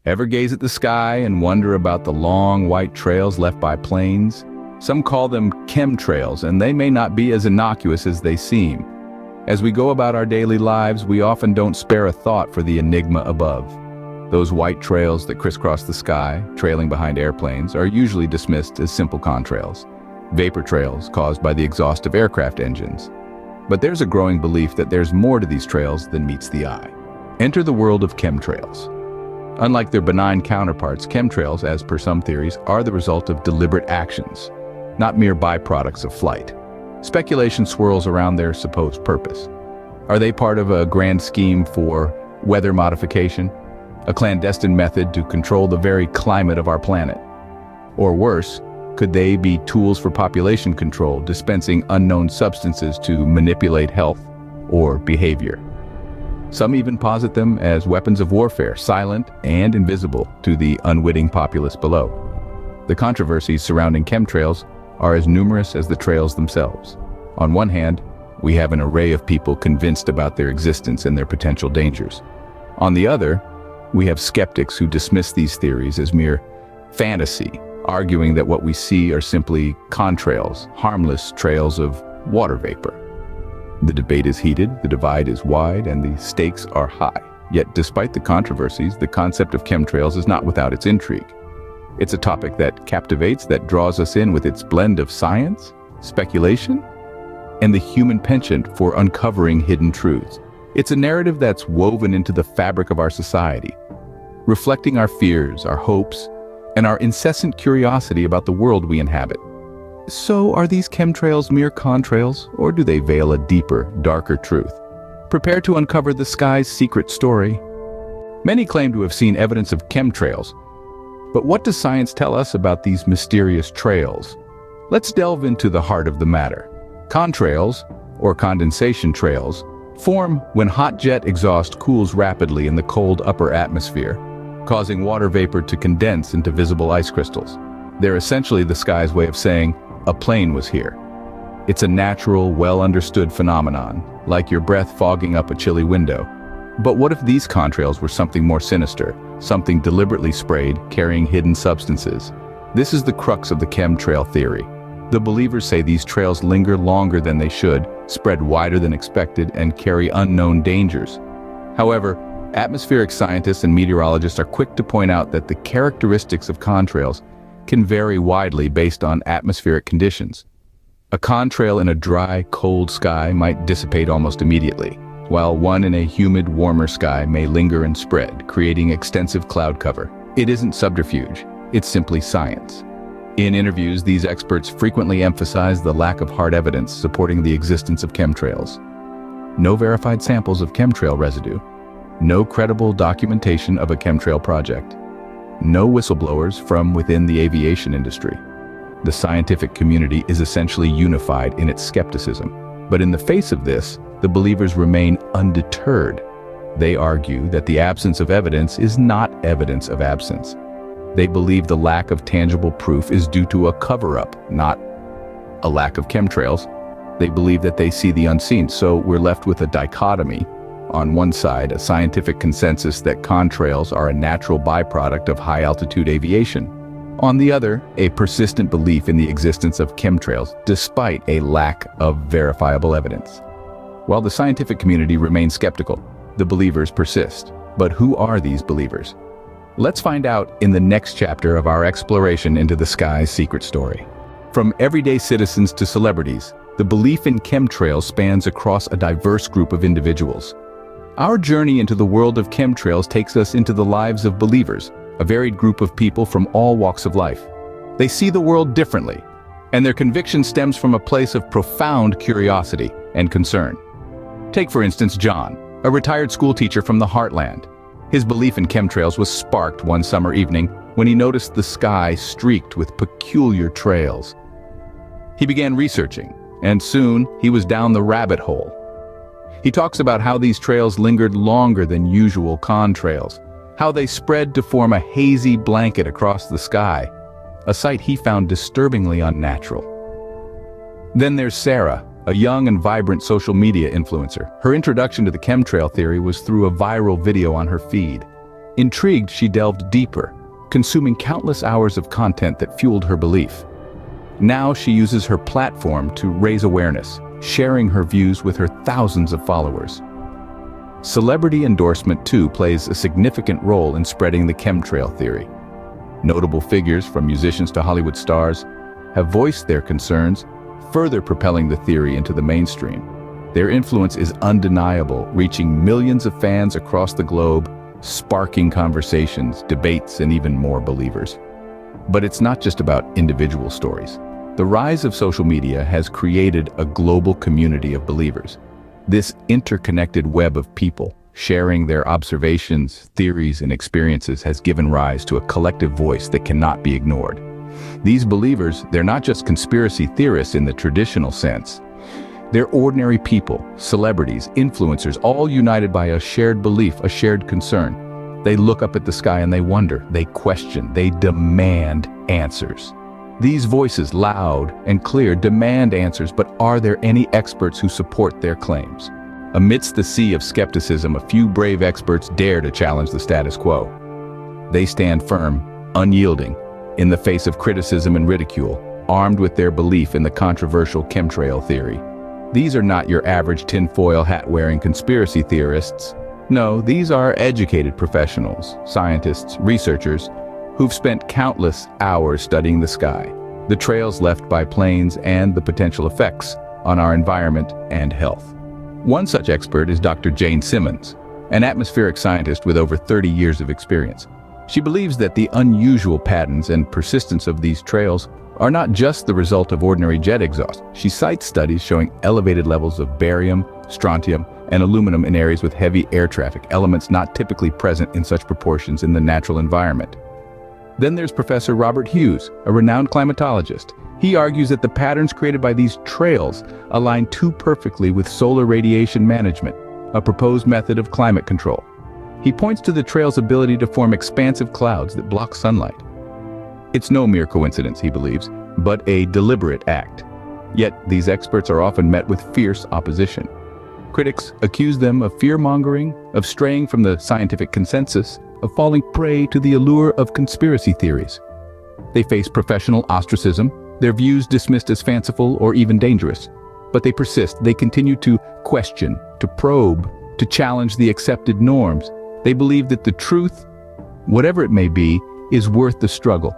Ever gaze at the sky and wonder about the long white trails left by planes? Some call them chemtrails, and they may not be as innocuous as they seem. As we go about our daily lives, we often don't spare a thought for the enigma above. Those white trails that crisscross the sky, trailing behind airplanes, are usually dismissed as simple contrails, vapor trails caused by the exhaust of aircraft engines. But there's a growing belief that there's more to these trails than meets the eye. Enter the world of chemtrails. Unlike their benign counterparts, chemtrails, as per some theories, are the result of deliberate actions, not mere byproducts of flight. Speculation swirls around their supposed purpose. Are they part of a grand scheme for weather modification? A clandestine method to control the very climate of our planet? Or worse, could they be tools for population control, dispensing unknown substances to manipulate health or behavior? Some even posit them as weapons of warfare, silent and invisible to the unwitting populace below. The controversies surrounding chemtrails are as numerous as the trails themselves. On one hand, we have an array of people convinced about their existence and their potential dangers. On the other, we have skeptics who dismiss these theories as mere fantasy, arguing that what we see are simply contrails, harmless trails of water vapor. The debate is heated, the divide is wide, and the stakes are high. Yet despite the controversies, the concept of chemtrails is not without its intrigue. It's a topic that captivates, that draws us in with its blend of science, speculation, and the human penchant for uncovering hidden truths. It's a narrative that's woven into the fabric of our society, reflecting our fears, our hopes, and our incessant curiosity about the world we inhabit. So, are these chemtrails mere contrails, or do they veil a deeper, darker truth? Prepare to uncover the sky's secret story. Many claim to have seen evidence of chemtrails, but what does science tell us about these mysterious trails? Let's delve into the heart of the matter. Contrails, or condensation trails, form when hot jet exhaust cools rapidly in the cold upper atmosphere, causing water vapor to condense into visible ice crystals. They're essentially the sky's way of saying, a plane was here. It's a natural, well-understood phenomenon, like your breath fogging up a chilly window. But what if these contrails were something more sinister, something deliberately sprayed, carrying hidden substances? This is the crux of the chemtrail theory. The believers say these trails linger longer than they should, spread wider than expected, and carry unknown dangers. However, atmospheric scientists and meteorologists are quick to point out that the characteristics of contrails can vary widely based on atmospheric conditions. A contrail in a dry, cold sky might dissipate almost immediately, while one in a humid, warmer sky may linger and spread, creating extensive cloud cover. It isn't subterfuge, it's simply science. In interviews, these experts frequently emphasize the lack of hard evidence supporting the existence of chemtrails. No verified samples of chemtrail residue. No credible documentation of a chemtrail project. No whistleblowers from within the aviation industry. The scientific community is essentially unified in its skepticism. But in the face of this, the believers remain undeterred. They argue that the absence of evidence is not evidence of absence. They believe the lack of tangible proof is due to a cover-up, not a lack of chemtrails. They believe that they see the unseen, so we're left with a dichotomy. On one side, a scientific consensus that contrails are a natural byproduct of high-altitude aviation. On the other, a persistent belief in the existence of chemtrails, despite a lack of verifiable evidence. While the scientific community remains skeptical, the believers persist. But who are these believers? Let's find out in the next chapter of our exploration into the sky's secret story. From everyday citizens to celebrities, the belief in chemtrails spans across a diverse group of individuals. Our journey into the world of chemtrails takes us into the lives of believers, a varied group of people from all walks of life. They see the world differently, and their conviction stems from a place of profound curiosity and concern. Take, for instance, John, a retired school teacher from the heartland. His belief in chemtrails was sparked one summer evening when he noticed the sky streaked with peculiar trails. He began researching, and soon he was down the rabbit hole. He talks about how these trails lingered longer than usual contrails, how they spread to form a hazy blanket across the sky, a sight he found disturbingly unnatural. Then there's Sarah, a young and vibrant social media influencer. Her introduction to the chemtrail theory was through a viral video on her feed. Intrigued, she delved deeper, consuming countless hours of content that fueled her belief. Now she uses her platform to raise awareness, sharing her views with her thousands of followers. Celebrity endorsement, too, plays a significant role in spreading the chemtrail theory. Notable figures, from musicians to Hollywood stars, have voiced their concerns, further propelling the theory into the mainstream. Their influence is undeniable, reaching millions of fans across the globe, sparking conversations, debates, and even more believers. But it's not just about individual stories. The rise of social media has created a global community of believers. This interconnected web of people sharing their observations, theories, and experiences has given rise to a collective voice that cannot be ignored. These believers, they're not just conspiracy theorists in the traditional sense. They're ordinary people, celebrities, influencers, all united by a shared belief, a shared concern. They look up at the sky and they wonder, they question, they demand answers. These voices, loud and clear, demand answers, but are there any experts who support their claims? Amidst the sea of skepticism, a few brave experts dare to challenge the status quo. They stand firm, unyielding, in the face of criticism and ridicule, armed with their belief in the controversial chemtrail theory. These are not your average tinfoil hat-wearing conspiracy theorists. No, these are educated professionals, scientists, researchers, who've spent countless hours studying the sky, the trails left by planes, and the potential effects on our environment and health. One such expert is Dr. Jane Simmons, an atmospheric scientist with over 30 years of experience. She believes that the unusual patterns and persistence of these trails are not just the result of ordinary jet exhaust. She cites studies showing elevated levels of barium, strontium, and aluminum in areas with heavy air traffic, elements not typically present in such proportions in the natural environment. Then there's Professor Robert Hughes, a renowned climatologist. He argues that the patterns created by these trails align too perfectly with solar radiation management, a proposed method of climate control. He points to the trail's ability to form expansive clouds that block sunlight. It's no mere coincidence, he believes, but a deliberate act. Yet these experts are often met with fierce opposition. Critics accuse them of fear-mongering, of straying from the scientific consensus, of falling prey to the allure of conspiracy theories. They face professional ostracism, their views dismissed as fanciful or even dangerous. But they persist, they continue to question, to probe, to challenge the accepted norms. They believe that the truth, whatever it may be, is worth the struggle.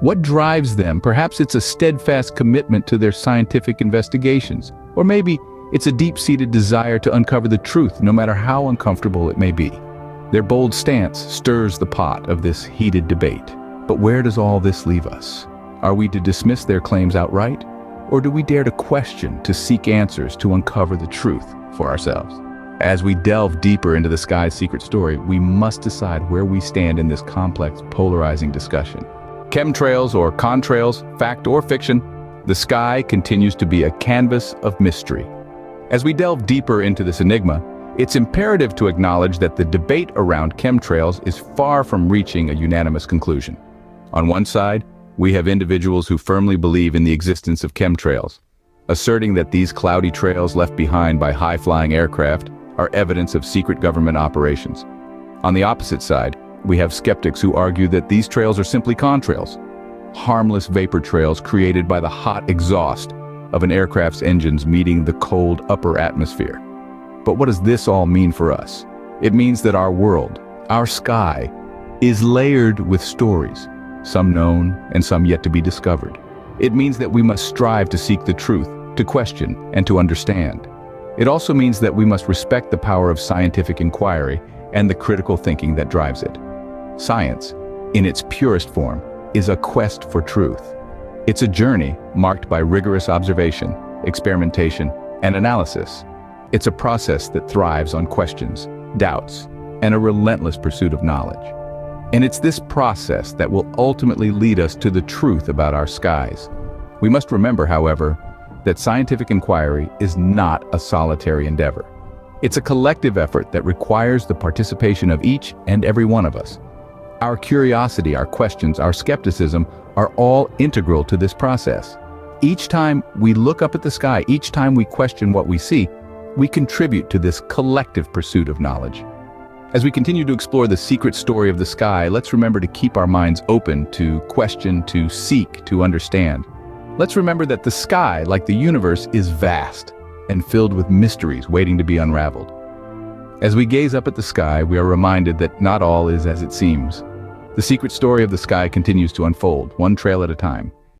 What drives them? Perhaps it's a steadfast commitment to their scientific investigations. Or maybe it's a deep-seated desire to uncover the truth, no matter how uncomfortable it may be. Their bold stance stirs the pot of this heated debate. But where does all this leave us? Are we to dismiss their claims outright? Or do we dare to question, to seek answers, to uncover the truth for ourselves? As we delve deeper into the sky's secret story, we must decide where we stand in this complex, polarizing discussion. Chemtrails or contrails, fact or fiction, the sky continues to be a canvas of mystery. As we delve deeper into this enigma, it's imperative to acknowledge that the debate around chemtrails is far from reaching a unanimous conclusion. On one side, we have individuals who firmly believe in the existence of chemtrails, asserting that these cloudy trails left behind by high-flying aircraft are evidence of secret government operations. On the opposite side, we have skeptics who argue that these trails are simply contrails, harmless vapor trails created by the hot exhaust of an aircraft's engines meeting the cold upper atmosphere. But what does this all mean for us? It means that our world, our sky, is layered with stories, some known and some yet to be discovered. It means that we must strive to seek the truth, to question, and to understand. It also means that we must respect the power of scientific inquiry and the critical thinking that drives it. Science, in its purest form, is a quest for truth. It's a journey marked by rigorous observation, experimentation, and analysis. It's a process that thrives on questions, doubts, and a relentless pursuit of knowledge. And it's this process that will ultimately lead us to the truth about our skies. We must remember, however, that scientific inquiry is not a solitary endeavor. It's a collective effort that requires the participation of each and every one of us. Our curiosity, our questions, our skepticism are all integral to this process. Each time we look up at the sky, each time we question what we see, we contribute to this collective pursuit of knowledge. As we continue to explore the secret story of the sky, let's remember to keep our minds open, to question, to seek, to understand. Let's remember that the sky, like the universe, is vast and filled with mysteries waiting to be unraveled. As we gaze up at the sky, we are reminded that not all is as it seems. The secret story of the sky continues to unfold, one trail at a time.